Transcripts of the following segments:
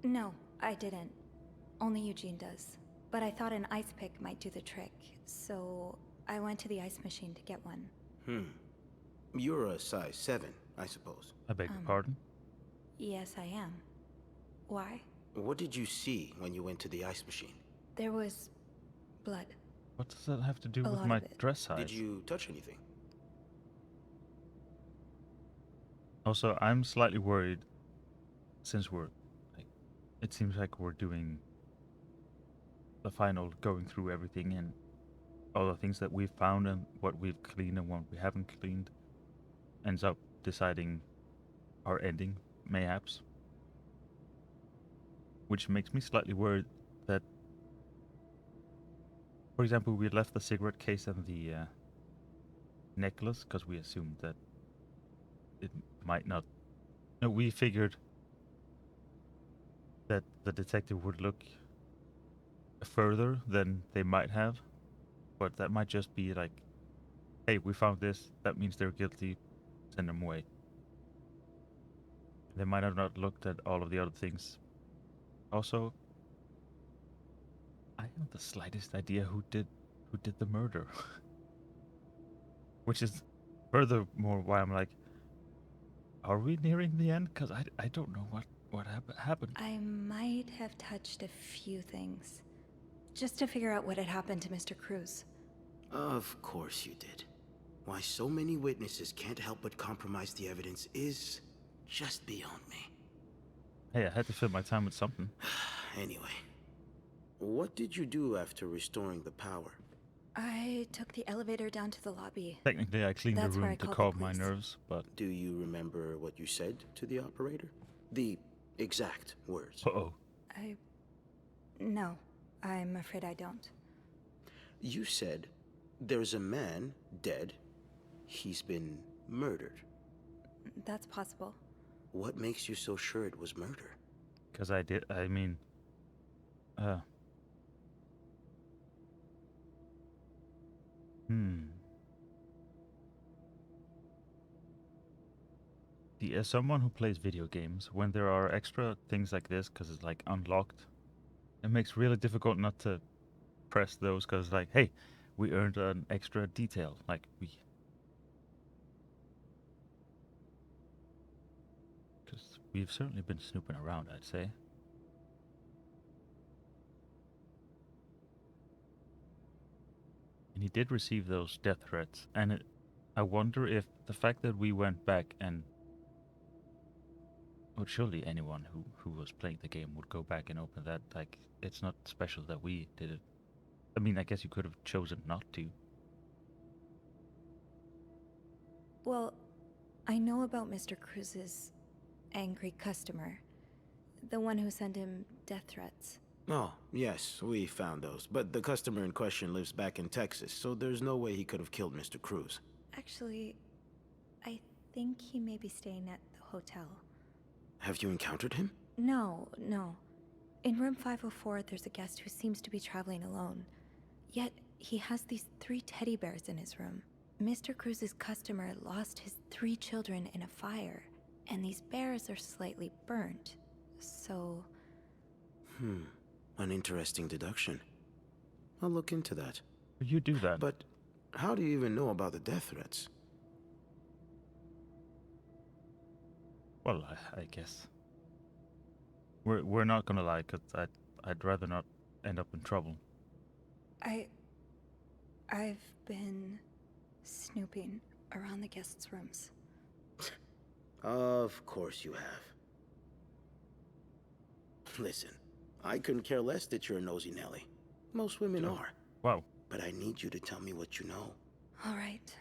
No, I didn't. Only Eugene does. But I thought an ice pick might do the trick, so I went to the ice machine to get one. You're a size 7, I suppose. I beg your pardon? Yes, I am. Why? What did you see when you went to the ice machine? There was blood. What does that have to do A with lot my of it. dress Did size? you touch anything? Also, I'm slightly worried since we're like, it seems like we're doing the final, going through everything and all the things that we've found and what we've cleaned and what we haven't cleaned ends up deciding our ending, mayhaps. Which makes me slightly worried that, for example, we left the cigarette case and the necklace because we assumed that it might not. No, we figured that the detective would look further than they might have, but that might just be like, hey, we found this, that means they're guilty, send them away. They might have not looked at all of the other things. Also, I haven't the slightest idea who did the murder. Which is furthermore why I'm like, are we nearing the end? Because I don't know what happened. I might have touched a few things. Just to figure out what had happened to Mr. Cruz. Of course you did. Why so many witnesses can't help but compromise the evidence is just beyond me. Hey, I had to fill my time with something. Anyway, what did you do after restoring the power? I took the elevator down to the lobby. Technically, I cleaned the That's where room I to called the calm my police. nerves, but Do you remember what you said to the operator? The exact words. uh-oh. No, I'm afraid I don't. You said, there's a man dead. He's been murdered. That's possible. What makes you so sure it was murder? Because I mean, hmm. As someone who plays video games, when there are extra things like this, because it's like unlocked, it makes really difficult not to press those, because it's like, hey, we earned an extra detail. Like, because we've certainly been snooping around, I'd say. And he did receive those death threats, and I wonder if the fact that we went back and well, surely anyone who was playing the game would go back and open that. Like, it's not special that we did it. I mean, I guess you could have chosen not to. Well, I know about Mr. Cruz's angry customer. The one who sent him death threats. Oh, yes, we found those. But the customer in question lives back in Texas, so there's no way he could have killed Mr. Cruz. Actually, I think he may be staying at the hotel. Have you encountered him? No. In room 504, there's a guest who seems to be traveling alone. Yet, he has these 3 teddy bears in his room. Mr. Cruz's customer lost his 3 children in a fire, and these bears are slightly burnt. So... An interesting deduction. I'll look into that. You do that. But how do you even know about the death threats? Well, I guess we're not gonna lie, cause I'd rather not end up in trouble. I've been snooping around the guests' rooms. Of course you have. Listen, I couldn't care less that you're a nosy Nelly. Most women are. Wow. But I need you to tell me what you know. All right.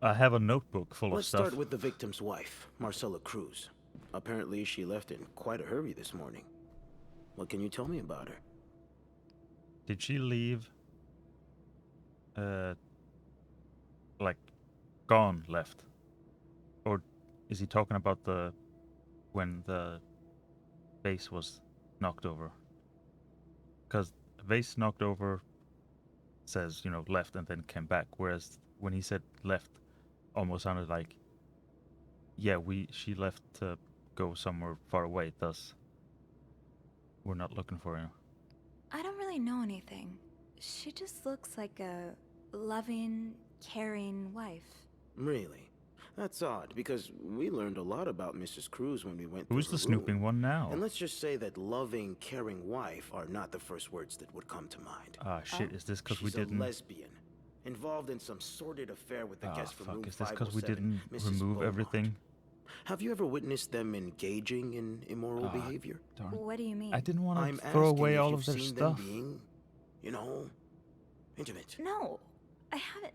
I have a notebook full of Let's stuff. start with the victim's wife, Marcella Cruz. Apparently, she left in quite a hurry this morning. What can you tell me about her? Did she leave? Like, gone, left, or is he talking about when the vase was knocked over? Because vase knocked over says left and then came back, whereas when he said left, almost sounded like yeah she left to go somewhere far away. Thus, we're not looking for you. I don't really know anything. She just looks like a loving, caring wife. Really? That's odd, because we learned a lot about Mrs. Cruz when we went through Who's her the snooping room. one now? And let's just say that loving, caring wife are not the first words that would come to mind. Ah, shit, is this because we She's a didn't... lesbian, involved in some sordid affair with the Ah, guest from fuck, room is this 507, because we didn't Mrs. remove Beaumont. everything? Have you ever witnessed them engaging in immoral Ah, behavior? darn. What do you mean? I didn't want I'm to throw asking away if all you've of their seen stuff. them being, you know, intimate. No, I haven't.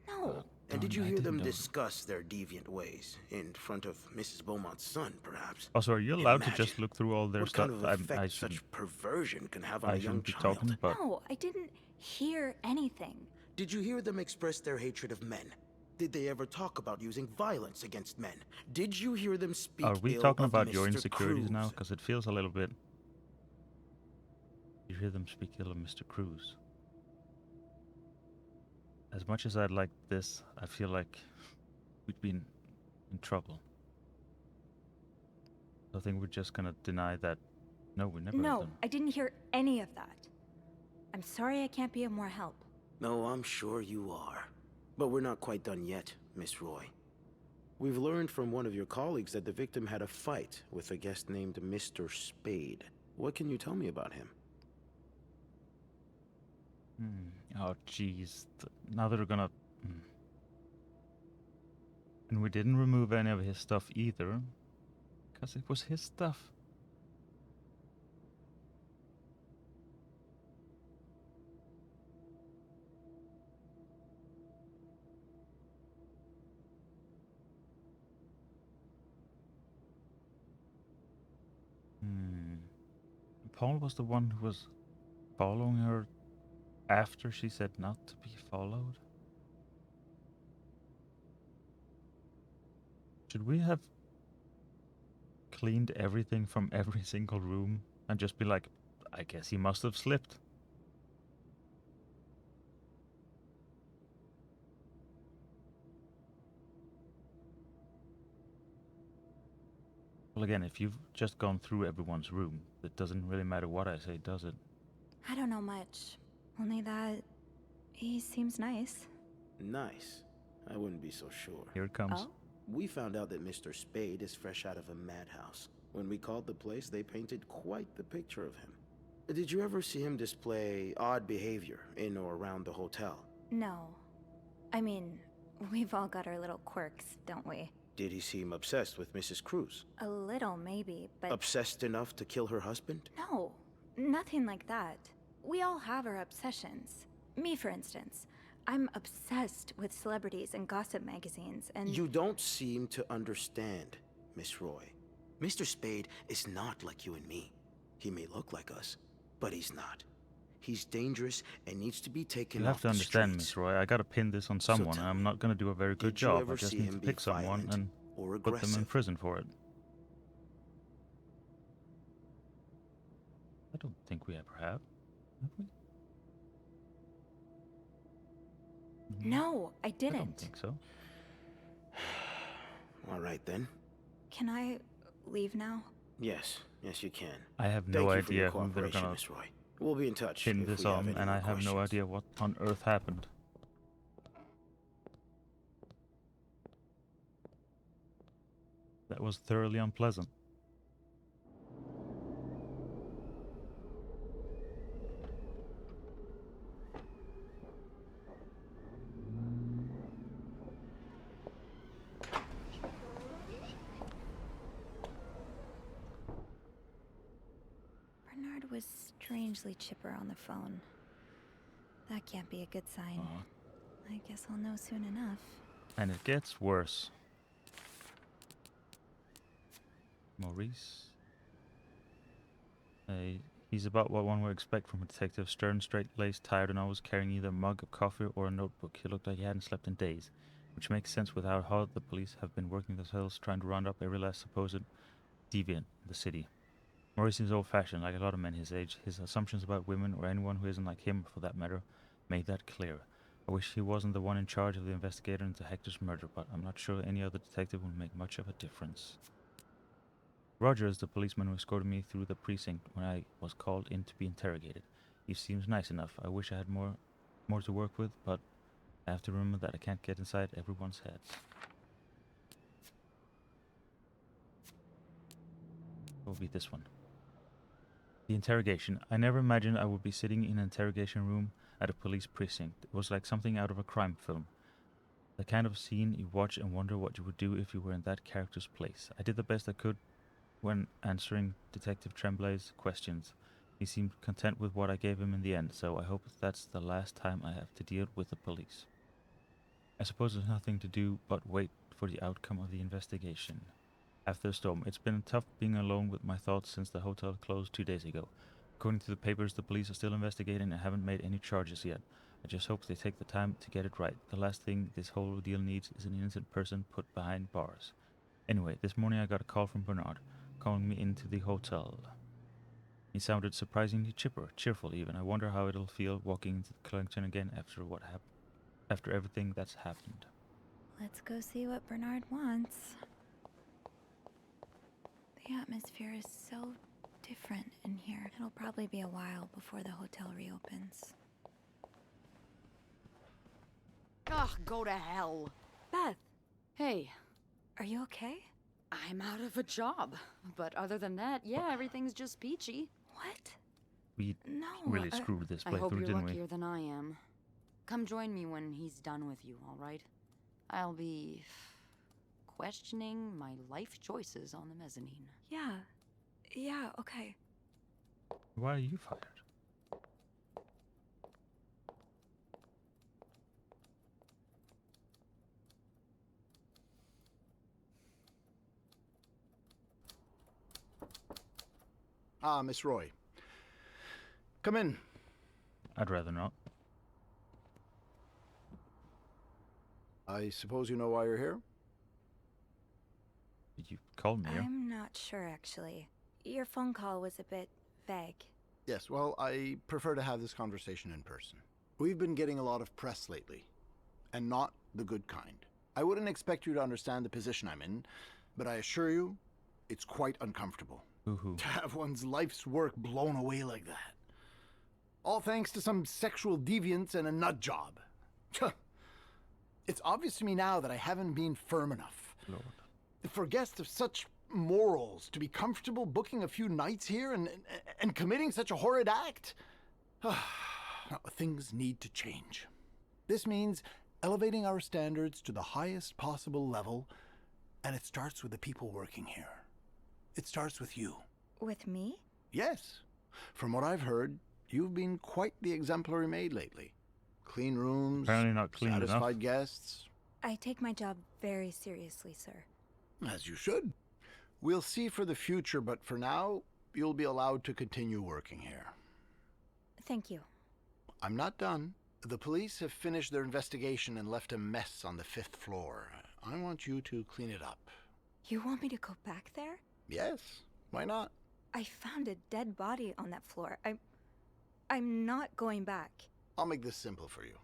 No. And did Darn, you I hear them didn't know. discuss their deviant ways in front of Mrs. Beaumont's son, perhaps? Also, are you allowed to Imagine just look through all their what stuff? kind of effect I shouldn't. such perversion can have on I a young shouldn't be child. talking, but No, I didn't hear anything. Did you hear them express their hatred of men? Did they ever talk about using violence against men? Did you hear them speak are we ill talking of about your Mr. insecurities now? Cruz? Because it feels a little bit. You hear them speak ill of Mr. Cruz. As much as I'd like this, I feel like we'd be in trouble. I think we're just gonna deny that. No, we never heard No, them. I didn't hear any of that. I'm sorry I can't be of more help. No, I'm sure you are. But we're not quite done yet, Miss Roy. We've learned from one of your colleagues that the victim had a fight with a guest named Mr. Spade. What can you tell me about him? Oh, jeez. Now they're gonna... And we didn't remove any of his stuff either. Because it was his stuff. Paul was the one who was following her after she said not to be followed. Should we have cleaned everything from every single room and just be like, I guess he must have slipped? Well, again, if you've just gone through everyone's room, it doesn't really matter what I say, does it? I don't know much. Only that he seems nice. Nice. I wouldn't be so sure. Here it comes. Oh? We found out that Mr. Spade is fresh out of a madhouse. When we called the place, they painted quite the picture of him. Did you ever see him display odd behavior in or around the hotel? No. I mean, we've all got our little quirks, don't we? Did he seem obsessed with Mrs. Cruz? A little, maybe, but Obsessed enough to kill her husband? no. Nothing like that. We all have our obsessions. Me, for instance. I'm obsessed with celebrities and gossip magazines, and... You don't seem to understand, Miss Roy. Mr. Spade is not like you and me. He may look like us, but he's not. He's dangerous and needs to be taken You off have to the understand, streets. Miss Roy, I gotta pin this on someone, tell and I'm me, not gonna do a very good did you job. I ever just see need him to be pick someone violent and or put them in aggressive? prison for it. I don't think we ever have we? No, I didn't. I don't think so. All right, then. Can I leave now? Yes, you can. I have Thank no you for your idea who they're cooperation, gonna Miss Roy. We'll be in touch pin if this we have on, any and more I have no questions. idea what on earth happened. That was thoroughly unpleasant. Bernard was strangely chipper on the phone. That can't be a good sign. Aw. I guess I'll know soon enough. And it gets worse. Maurice. He's about what one would expect from a detective. Stern, straight-laced, tired, and always carrying either a mug of coffee or a notebook. He looked like he hadn't slept in days, which makes sense with how hard the police have been working themselves trying to round up every last supposed deviant in the city. Maurice seems old-fashioned, like a lot of men his age. His assumptions about women, or anyone who isn't like him for that matter, made that clear. I wish he wasn't the one in charge of the investigator into Hector's murder, but I'm not sure any other detective would make much of a difference. Roger is the policeman who escorted me through the precinct when I was called in to be interrogated. He seems nice enough. I wish I had more to work with, but I have to remember that I can't get inside everyone's head. It will be this one. The interrogation. I never imagined I would be sitting in an interrogation room at a police precinct. It was like something out of a crime film. The kind of scene you watch and wonder what you would do if you were in that character's place. I did the best I could when answering Detective Tremblay's questions. He seemed content with what I gave him in the end, so I hope that's the last time I have to deal with the police. I suppose there's nothing to do but wait for the outcome of the investigation. After the storm, it's been tough being alone with my thoughts since the hotel closed 2 days ago. According to the papers, the police are still investigating and haven't made any charges yet. I just hope they take the time to get it right. The last thing this whole deal needs is an innocent person put behind bars. Anyway, this morning I got a call from Bernard, calling me into the hotel. He sounded surprisingly chipper, cheerful even. I wonder how it'll feel walking into Clarington again after everything that's happened. Let's go see what Bernard wants. The atmosphere is so different in here. It'll probably be a while before the hotel reopens. Ugh, go to hell. Beth, Hey, are you okay? I'm out of a job. But other than that, yeah, everything's just peachy. What? We No. really screwed this I hope playthrough, you're didn't we? luckier than I am. Come join me when he's done with you, all right? I'll be questioning my life choices on the mezzanine. Yeah, okay. Why are you fired? Ah, Miss Roy. Come in. I'd rather not. I suppose you know why you're here? You called me here. I'm not sure, actually. Your phone call was a bit vague. Yes, well, I prefer to have this conversation in person. We've been getting a lot of press lately, and not the good kind. I wouldn't expect you to understand the position I'm in, but I assure you, it's quite uncomfortable. Hoo-hoo. To have one's life's work blown away like that. All thanks to some sexual deviance and a nut job. It's obvious to me now that I haven't been firm enough. Lord. For guests of such morals to be comfortable booking a few nights here and committing such a horrid act? Things need to change. This means elevating our standards to the highest possible level, and it starts with the people working here. It starts with you. With me? Yes. From what I've heard, you've been quite the exemplary maid lately. Clean rooms, Apparently not clean enough. satisfied guests. I take my job very seriously, sir. As you should. We'll see for the future, but for now, you'll be allowed to continue working here. Thank you. I'm not done. The police have finished their investigation and left a mess on the 5th floor. I want you to clean it up. You want me to go back there? Yes, why not? I found a dead body on that floor. I'm not going back. I'll make this simple for you.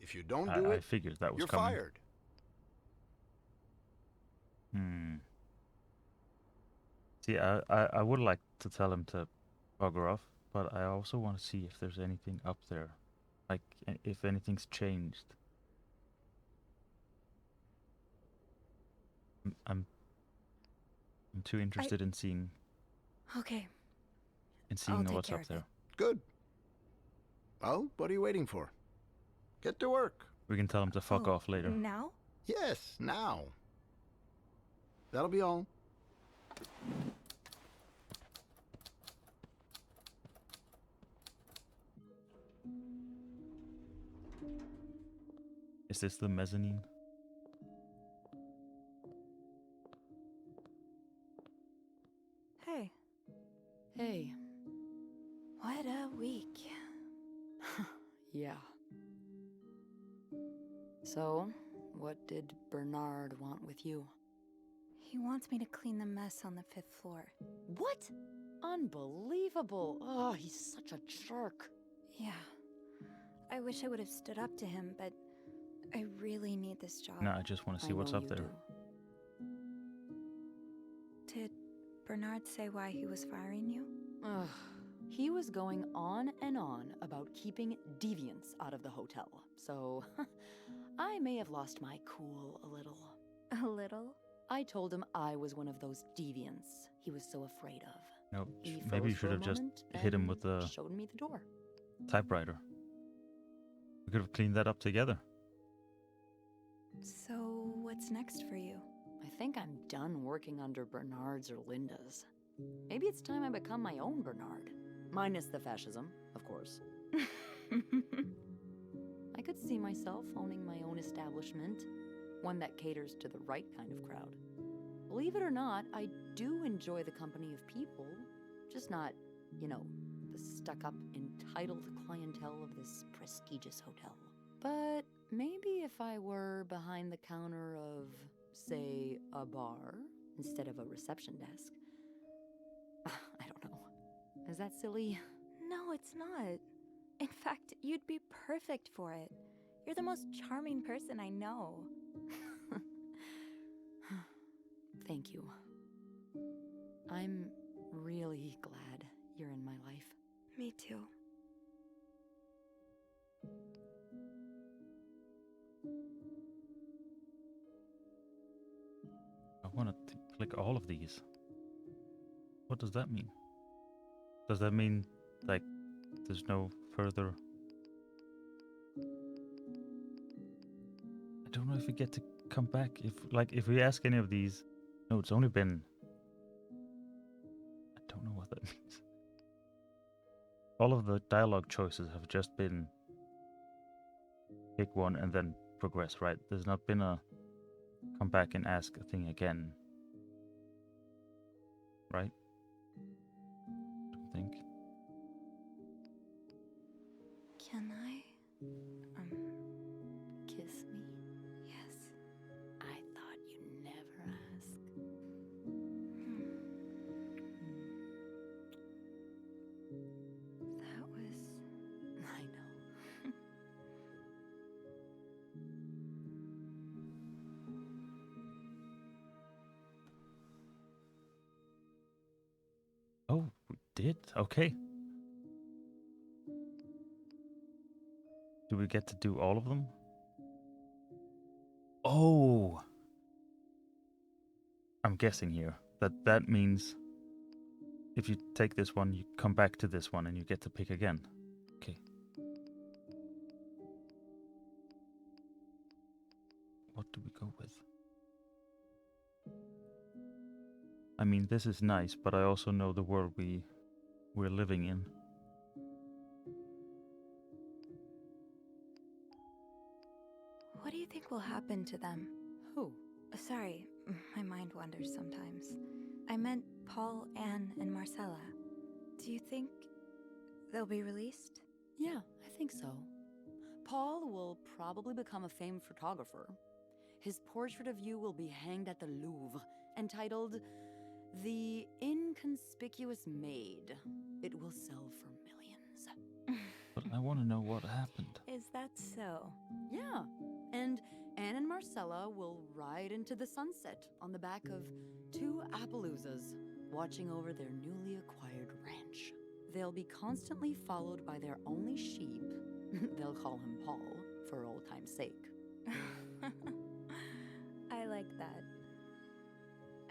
If you don't do I it, figured that was you're coming. fired. See, I would like to tell him to bugger off, but I also want to see if there's anything up there. Like, if anything's changed. I'm too interested in seeing Okay. seeing take what's care up of there. it. Good. Well, what are you waiting for? Get to work. We can tell him to fuck Oh, off later. Now? Yes, now. That'll be all. Is this the mezzanine? Hey, Hey. what a week. Yeah. So, what did Bernard want with you? He wants me to clean the mess on the 5th floor. What? Unbelievable. Oh, he's such a jerk. Yeah. I wish I would have stood up to him, but I really need this job. No, I just want to see I what's know up you there. do. Did Bernard say why he was firing you? Ugh. He was going on and on about keeping deviants out of the hotel, so I may have lost my cool a little. A little? I told him I was one of those deviants he was so afraid of. No, He maybe you froze should for a have just moment, hit him then with the showed me the door. typewriter. We could have cleaned that up together. So, what's next for you? I think I'm done working under Bernard's or Linda's. Maybe it's time I become my own Bernard. Minus the fascism, of course. I could see myself owning my own establishment, one that caters to the right kind of crowd. Believe it or not, I do enjoy the company of people, just not, the stuck-up, entitled clientele of this prestigious hotel. But maybe if I were behind the counter of, say, a bar, instead of a reception desk. I don't know. Is that silly? No, it's not. In fact, you'd be perfect for it. You're the most charming person I know. Thank you. I'm really glad you're in my life. Me too. I want to click all of these. What does that mean? Does that mean, like, there's no further... I don't know if we get to come back. If we ask any of these... No, it's only been... I don't know what that means. All of the dialogue choices have just been... pick one and then progress, right? There's not been a... come back and ask a thing again. Right? Don't think. Can I? Kiss me? Yes. I thought you'd never ask. That was... I know. Oh, we did? Okay. Do we get to do all of them? Oh! I'm guessing here that means if you take this one, you come back to this one and you get to pick again. Okay. What do we go with? I mean, this is nice, but I also know the world we're living in. What do you think will happen to them? Who? Sorry, my mind wanders sometimes. I meant Paul, Anne, and Marcella. Do you think they'll be released? Yeah, I think so. Paul will probably become a famed photographer. His portrait of you will be hanged at the Louvre, entitled The Inconspicuous Maid. It will sell for millions. But I want to know what happened. Is that so? Yeah, and Anne and Marcella will ride into the sunset on the back of two Appaloozas, watching over their newly acquired ranch. They'll be constantly followed by their only sheep. They'll call him Paul, for old time's sake. I like that.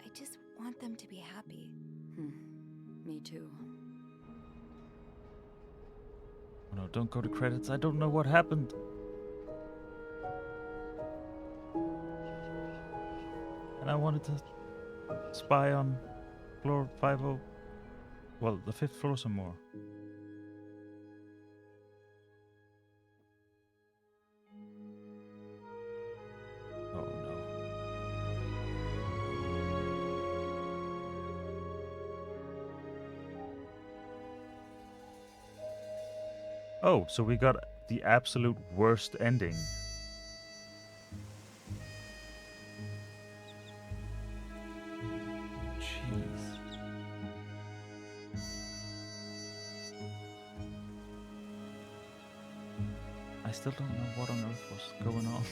I just want them to be happy. Me too. Oh no, don't go to credits. I don't know what happened. And I wanted to spy on floor 50. Well, the 5th floor some more. Oh no. Oh, so we got the absolute worst ending. Jeez. I still don't know what on earth was going on.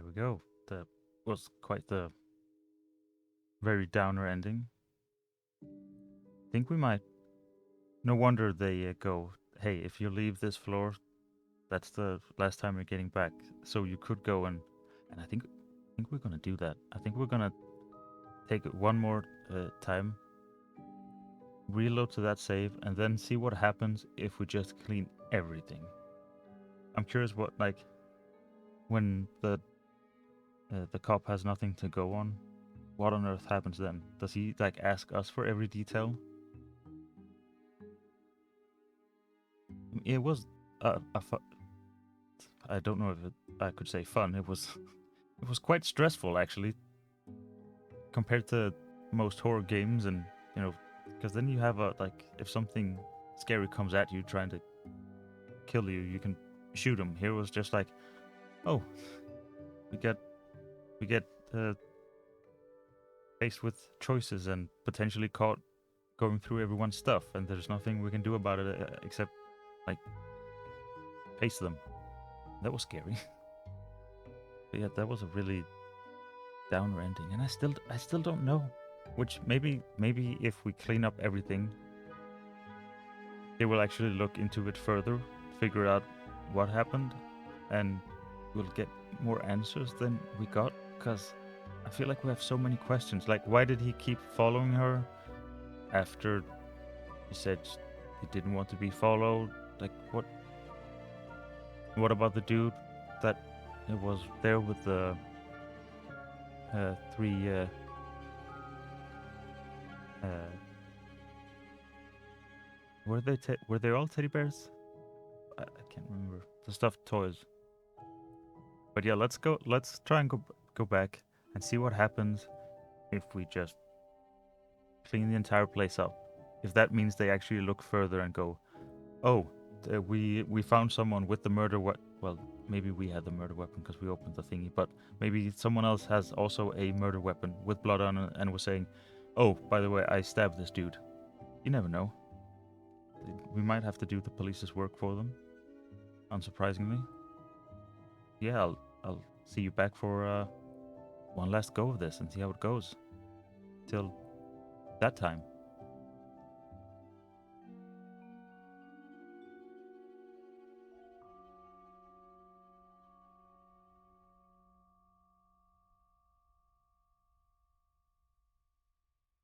we go. That was quite the very downer ending. Think we might. No wonder they go, hey, if you leave this floor, that's the last time you're getting back. So you could go and I think we're gonna do that. I think we're gonna take it one more time, reload to that save, and then see what happens if we just clean everything. I'm curious what, like, when the cop has nothing to go on, what on earth happens then? Does he like ask us for every detail? It was I don't know if I could say fun. It was it was quite stressful actually, compared to most horror games, and you know, because then you have a like if something scary comes at you trying to kill you, you can shoot him. Here was just like, oh, we get faced with choices and potentially caught going through everyone's stuff, and there's nothing we can do about it except like face them. That was scary. But yeah, that was a really downer ending, and I still don't know. Which maybe if we clean up everything, they will actually look into it further, figure out what happened, and we'll get more answers than we got. Because I feel like we have so many questions. Like, why did he keep following her after he said he didn't want to be followed? Like, what? What about the dude that was there with the three? Were they all teddy bears? I can't remember. The stuffed toys. But yeah, let's try and go back and see what happens if we just clean the entire place up. If that means they actually look further and go, oh, we found someone with the murder weapon. Well, maybe we had the murder weapon because we opened the thingy, but maybe someone else has also a murder weapon with blood on it and was saying, oh, by the way, I stabbed this dude. You never know. We might have to do the police's work for them, unsurprisingly. Yeah, I'll see you back for one last go of this and see how it goes. Till that time.